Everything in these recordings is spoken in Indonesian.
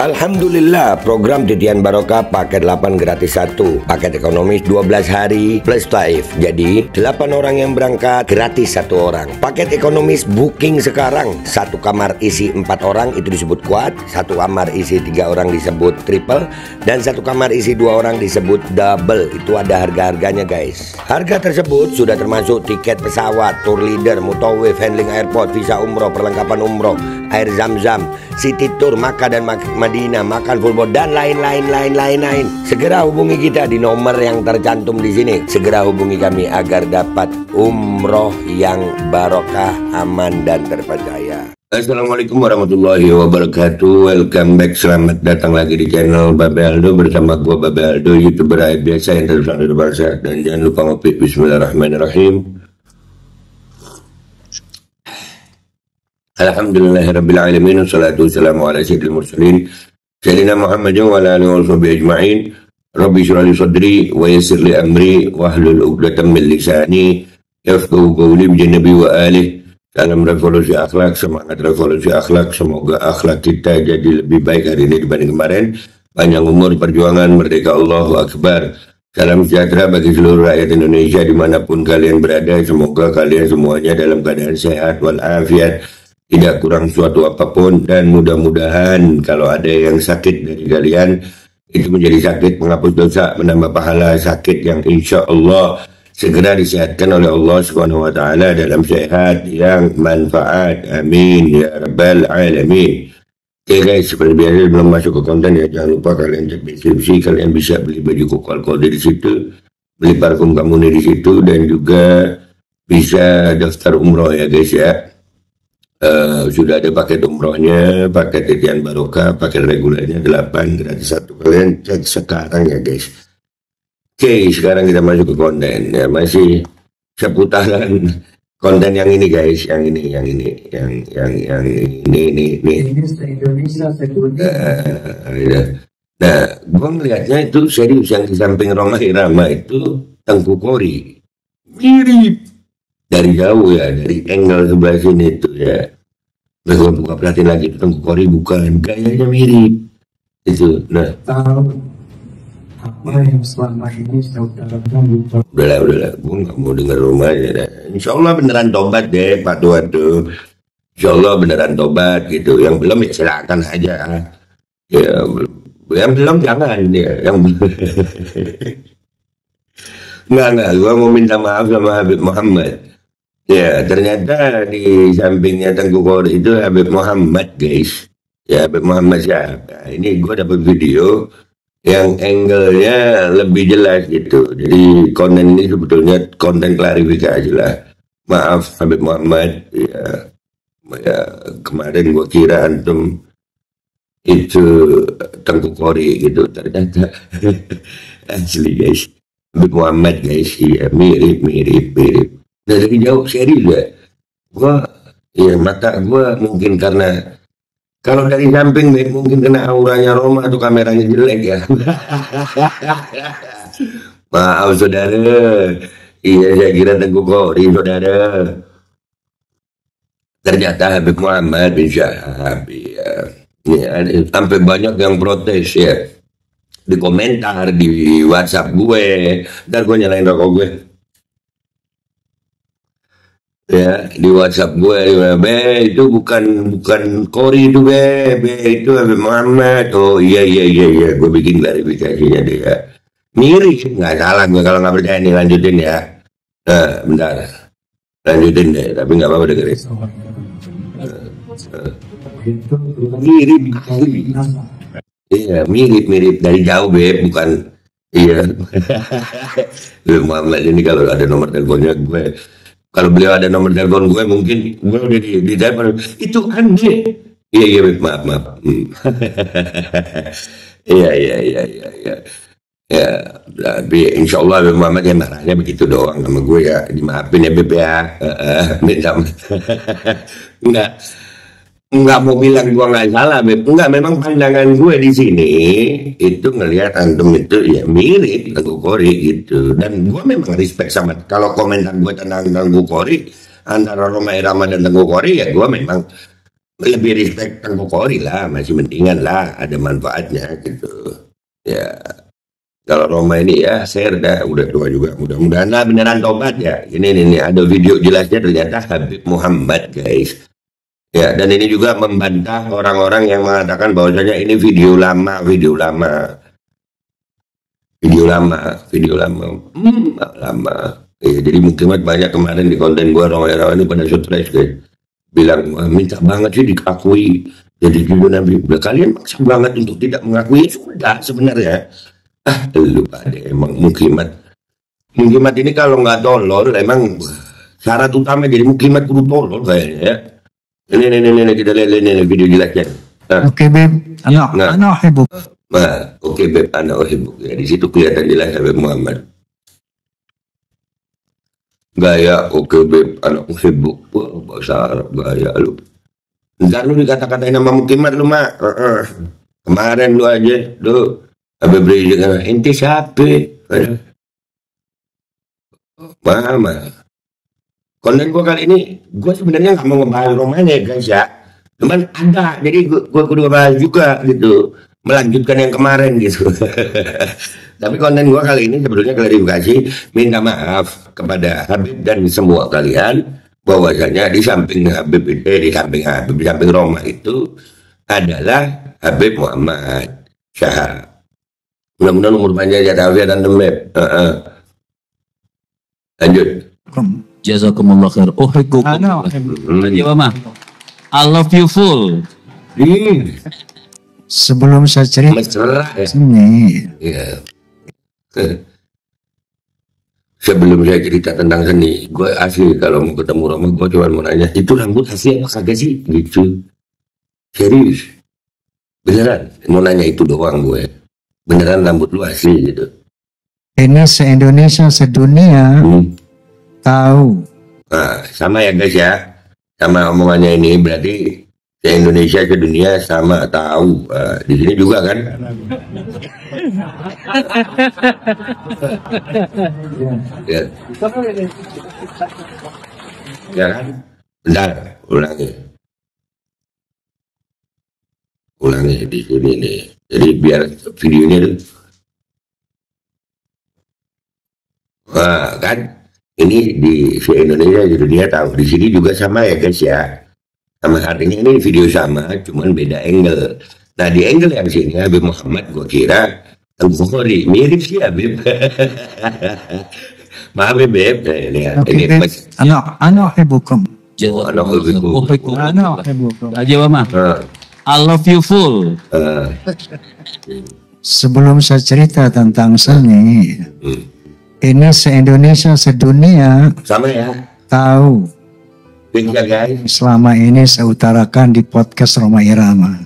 Alhamdulillah, program Titian Barokah paket 8 gratis 1, paket ekonomis 12 hari plus taif. Jadi 8 orang yang berangkat gratis 1 orang. Paket ekonomis booking sekarang, 1 kamar isi 4 orang itu disebut quad, 1 kamar isi 3 orang disebut triple, dan 1 kamar isi 2 orang disebut double. Itu ada harga-harganya guys. Harga tersebut sudah termasuk tiket pesawat, tour leader, mutawif, handling airport, visa umroh, perlengkapan umroh, air zam-zam, city tour, Makkah dan Madinah, makan full board, dan lain-lain. Segera hubungi kita di nomor yang tercantum di sini. Segera hubungi kami agar dapat umroh yang barokah, aman dan terpercaya. Assalamualaikum warahmatullahi wabarakatuh. Welcome back, selamat datang lagi di channel Babe Aldo bersama gua Babe Aldo, YouTuber rakyat biasa yang terus dari bangsa. Dan jangan lupa ngopi. Bismillahirrahmanirrahim. Alhamdulillahirrabbilalamin. Wassalatu wassalamu ala sayyidil mursalin Sayyidina Muhammadin wa ala alihi wa sahbihi ajma'in. Rabbi shrah li sadri wa yassir li amri wahlul 'uqdatam min lisani yafqahu qawli bi nabi wa alihi. Salam revolusi akhlak, semangat revolusi akhlak. Semoga akhlak kita jadi lebih baik hari ini dibanding kemarin. Panjang umur, perjuangan, merdeka, Allahu Akbar. Salam sejahtera bagi seluruh rakyat Indonesia dimanapun kalian berada. Semoga kalian semuanya dalam keadaan sehat walafiat, tidak kurang suatu apapun, dan mudah-mudahan kalau ada yang sakit dari kalian itu menjadi sakit penghapus dosa, menambah pahala, sakit yang insya Allah segera disehatkan oleh Allah Subhanahu wa taala dalam sehat yang manfaat. Amin ya rabbal alamin. Oke guys, seperti biasa sebelum masuk ke konten ya, jangan lupa kalian cek deskripsi, kalian bisa beli baju koko di situ, beli parfum kamu di situ, dan juga bisa daftar umroh ya guys ya. Sudah ada paket umrohnya, paket Titian Barokah, paket regulernya 8 gratis 1. Kalian cek sekarang ya guys. Oke, sekarang kita masuk ke konten ya, masih seputaran konten yang ini guys, yang ini. Nah, gua ngelihatnya itu serius, yang di samping Roma Irama itu Tengku Kori. Mirip dari jauh ya, dari angle sebelah sini itu ya. Nah, gue buka perhatiin lagi, itu Tengku Kori bukan, gayanya mirip itu. Nah, apa yang selama ini udahlah, gue nggak mau dengar rumahnya. Insya Allah beneran tobat deh Pak Tuhan tuh. Insya Allah beneran tobat gitu. Yang belum ya silakan aja. Ya, yang belum jangan ya. Yang Enggak, gue mau minta maaf sama Habib Muhammad. Ya, ternyata di sampingnya Tengku Kori itu Habib Muhammad guys. Ya, Habib Muhammad siapa? Ini gue dapat video yang angle-nya lebih jelas gitu. Jadi konten ini sebetulnya konten klarifikasi lah. Maaf Habib Muhammad. Ya kemarin gue kira antum itu Tengku Kori gitu. Ternyata asli guys. Habib Muhammad guys, iya mirip. Nah, dari jauh serius ya, mata gue mungkin karena kalau dari samping mungkin kena auranya Roma atau kameranya jelek ya. Maaf saudara, iya saya kira Tengku Kori saudara. Ternyata Habib Muhammad bin Syahab ya. Sampai banyak yang protes ya di komentar di WhatsApp gue. Ntar gue nyalain rokok gue ya, di WhatsApp gue, Be itu bukan Kori itu Be itu Habib Muhammad. Oh iya gue bikin klarifikasinya deh ya, mirip nggak salah gue kalau nggak percaya nih. Lanjutin ya. Nah bentar, lanjutin deh, tapi nggak apa-apa dengerin. Mirip. Iya, mirip dari jauh Beb, bukan. Iya. Muhammad ini kalau ada nomor teleponnya gue, kalau beliau ada nomor telepon gue, mungkin gue udah di telepon. Itu kan dia. Iya Beb, maaf. Iya. Ya, tapi insya Allah Beb Muhammad ya marahnya begitu doang sama gue ya, dimaafin ya Beb ya. Minta Enggak mau bilang gua nggak salah, Beb. Enggak, memang pandangan gue di sini itu ngelihat antum itu ya mirip Tengku Kori gitu. Dan gua memang respect sama, kalau komentar gue tentang Tengku Kori antara Roma Irama dan Tengku Kori ya gua memang lebih respect Tengku Kori lah, masih mendingan lah, ada manfaatnya gitu. Ya, kalau Roma ini ya share dah, udah tua juga, mudah-mudahan lah beneran tobat ya. Ini ada video jelasnya ternyata Habib Muhammad guys. Ya, dan ini juga membantah orang-orang yang mengatakan bahwasanya ini video lama. Lama. Ya, jadi mungkin banyak kemarin di konten gua orang-orang ini pada stres guys. Bilang, wah, minta banget sih diakui jadi judul Nabi. Kalian maksa banget untuk tidak mengakui, sudah sebenarnya. Lu pada emang mukimat ini kalau nggak tolol emang syarat utama jadi mukimat kudu tolol kayaknya ya. Ini kita lihat ini video jelasnya. Oke beb, anak uhibuk. Oke beb, anak uhibuk. Ya, di situ kelihatan jelas Habib Muhammad. Gaya oke beb, anak uhibuk. Wah, bahasa Arab gaya lu. Ntar lu dikata-katain nama mukimat lu mak. Kemarin lu aja, lu Habib Rizik, ente siapa? Mama. Konten gue kali ini, gue sebenarnya nggak mau ngebahas romanya guys ya. Cuman ada, jadi gue kudu bahas juga gitu. Melanjutkan yang kemarin gitu. Tapi konten gue kali ini sebetulnya klarifikasi, minta maaf kepada Habib dan semua kalian bahwasanya di samping Habib di samping Roma itu adalah Habib Muhammad Syahab. Mudah-mudahan umur panjang ya Taufiq dan Temep. Lanjut. Jazakumullah khair. I love you full. Sebelum saya cerita seni, ya. Sebelum saya cerita tentang seni, gue asli kalau mau ketemu Roma, gue cuma mau nanya, itu rambut asli apa kagak sih? Gitu. Serius. Beneran, mau nanya itu doang gue. Beneran rambut lu asli gitu. Ini se-Indonesia, sedunia tahu. Nah, sama ya guys ya. Sama omongannya ini berarti se-Indonesia, sedunia sama tahu. Di sini juga kan. Ya. Ya kan? Bentar, ulangi di sini nih. Jadi biar videonya tuh, wah kan, ini di Indonesia di dunia tahu, di sini juga sama ya guys ya, sama artinya ini video sama, cuman beda angle. Nah di angle yang sini Habib Muhammad gue kira Tengku Kori mirip sih Habib. Maaf ya Beb, ini anak hebukum. Aja mama. I love you full. Sebelum saya cerita tentang seni, ini se-Indonesia, sedunia sama ya tahu. Ya guys. Selama ini saya utarakan di podcast Roma Irama,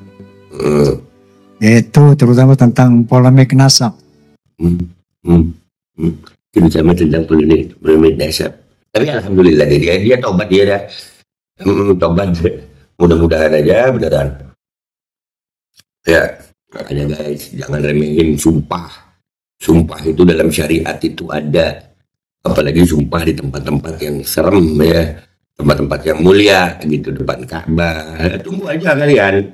yaitu terutama tentang polemik nasab. Terutama tentang polemik nasab. Tapi alhamdulillah dia tobat, dia dah tobat. Mudah-mudahan aja beneran. Ya, makanya guys, jangan remehin sumpah. Sumpah itu dalam syariat itu ada. Apalagi sumpah di tempat-tempat yang serem ya. Tempat-tempat yang mulia gitu, depan Ka'bah. Tunggu aja kalian.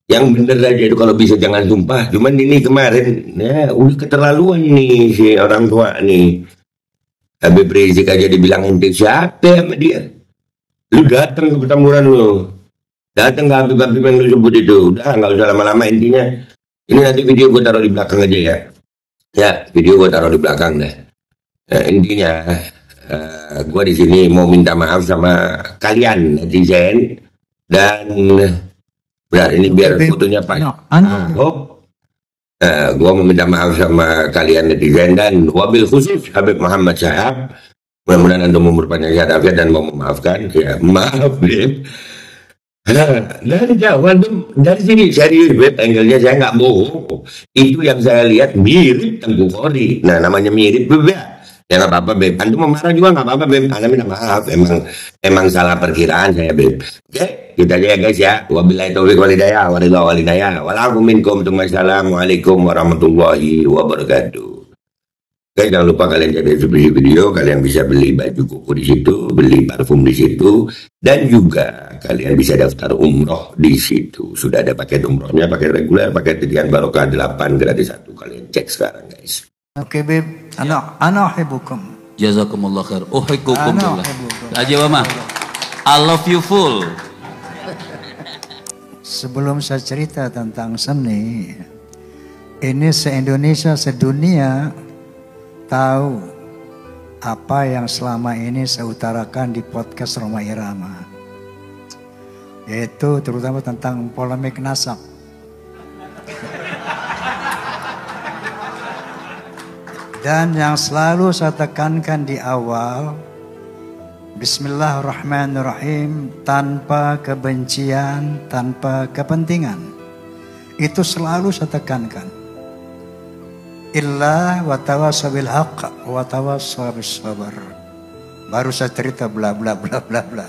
Yang bener aja itu kalau bisa jangan sumpah. Cuman ini kemarin, ya udah keterlaluan nih si orang tua nih. Habib Rizik aja dibilang ente siapa sama dia. Lu datang ke pertempuran lu. Datang ke Habib yang lu sebut itu. Udah nggak usah lama-lama intinya. Ini nanti video gue taruh di belakang aja ya. Ya, video gue taruh di belakang deh. Nah, intinya gue di sini mau minta maaf sama kalian netizen dan ini biar fotonya pas. Gue mau minta maaf sama kalian netizen dan wabil khusus Habib Muhammad Syahab. Mudah-mudahan Anda umur panjang sehat dan mau memaafkan. Ya, maaf Beb. Dari jauh dari sini serius Beb, angle-nya saya nggak bohong. Itu yang saya lihat mirip Tengku Kori. Nah namanya mirip Beb ya. Ya nggak apa-apa Beb. Antum mau marah juga nggak apa-apa Beb. Anda minta maaf. Emang salah perkiraan saya Beb. Oke, kita aja ya guys ya. Wabillahi taufiq wal hidayah. Wassalamualaikum warahmatullahi wabarakatuh. Oke, jangan lupa kalian cek deskripsi video, kalian bisa beli baju koko di situ, beli parfum di situ, dan juga kalian bisa daftar umroh di situ. Sudah ada paket umrohnya, paket reguler, paket titian barokah 8 gratis 1. Kalian cek sekarang, guys. Oke, Beb. Ana uhibbukum. Jazakumullah khair. Uhibbukum Ana billah. uhibbukum. Aja mama. I love you full. Sebelum saya cerita tentang seni, ini se-Indonesia, sedunia tahu apa yang selama ini saya utarakan di podcast Roma Irama, yaitu terutama tentang polemik nasab. Dan yang selalu saya tekankan di awal, Bismillahirrahmanirrahim, tanpa kebencian, tanpa kepentingan. Itu selalu saya tekankan. Illa wa tawassaw bil haqq wa tawassaw bis sabr. Baru saya cerita bla bla bla bla bla.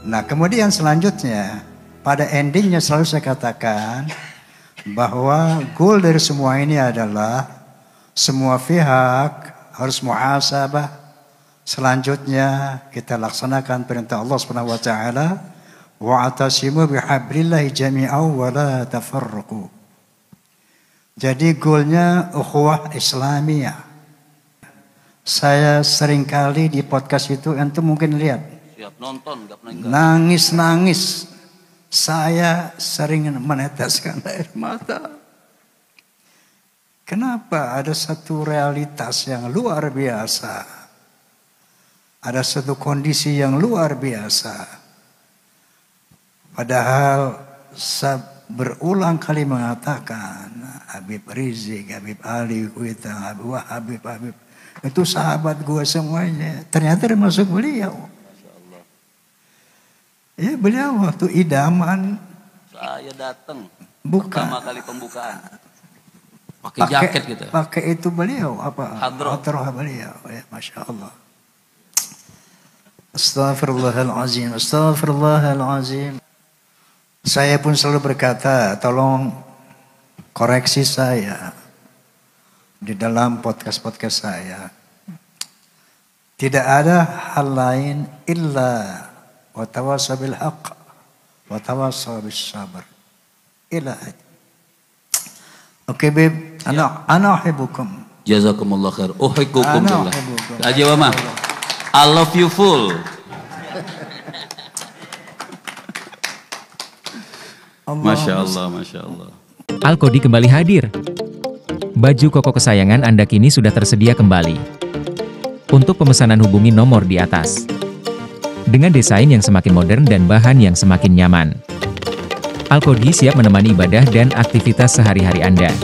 Nah, kemudian selanjutnya pada endingnya selalu saya katakan bahwa goal dari semua ini adalah semua pihak harus muhasabah. Selanjutnya kita laksanakan perintah Allah Subhanahu wa taala, wa'tasimu bihablillahi jami'an wa la tafarraqu. Jadi goalnya ukhuwah Islamiyah. Saya seringkali di podcast itu antum mungkin lihat. Siap nonton, gak pernah Nangis-nangis. Saya sering meneteskan air mata. Kenapa? Ada satu realitas yang luar biasa. Ada satu kondisi yang luar biasa. Padahal saya berulang kali mengatakan Habib Rizik, Habib Ali Kuita, Habib itu sahabat gue semuanya. Ternyata termasuk beliau. Ya, beliau waktu idaman. Saya datang. Bukan. Pertama kali pembukaan. Pakai jaket gitu. Pakai itu beliau apa? Hadroh beliau. Ya, Masya Allah. Astaghfirullahalazim. Astaghfirullahalazim. Saya pun selalu berkata, tolong koreksi saya di dalam podcast-podcast saya. Tidak ada hal lain illa wa tawassaw bil haqq wa tawassaw bis sabr. Ila. Oke, Beb. Ana uhibbukum. Jazakumullah khair. Uhibbukum Ana billah. uhibbukum. Aja mama. I love you full. Masya Allah, Masya Allah. Al-Kodi kembali hadir. Baju koko kesayangan Anda kini sudah tersedia kembali. Untuk pemesanan hubungi nomor di atas. Dengan desain yang semakin modern dan bahan yang semakin nyaman. Al-Kodi siap menemani ibadah dan aktivitas sehari-hari Anda.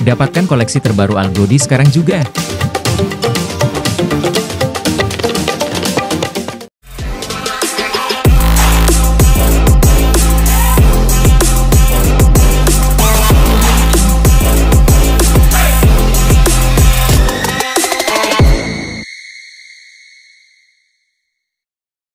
Dapatkan koleksi terbaru Al-Kodi sekarang juga.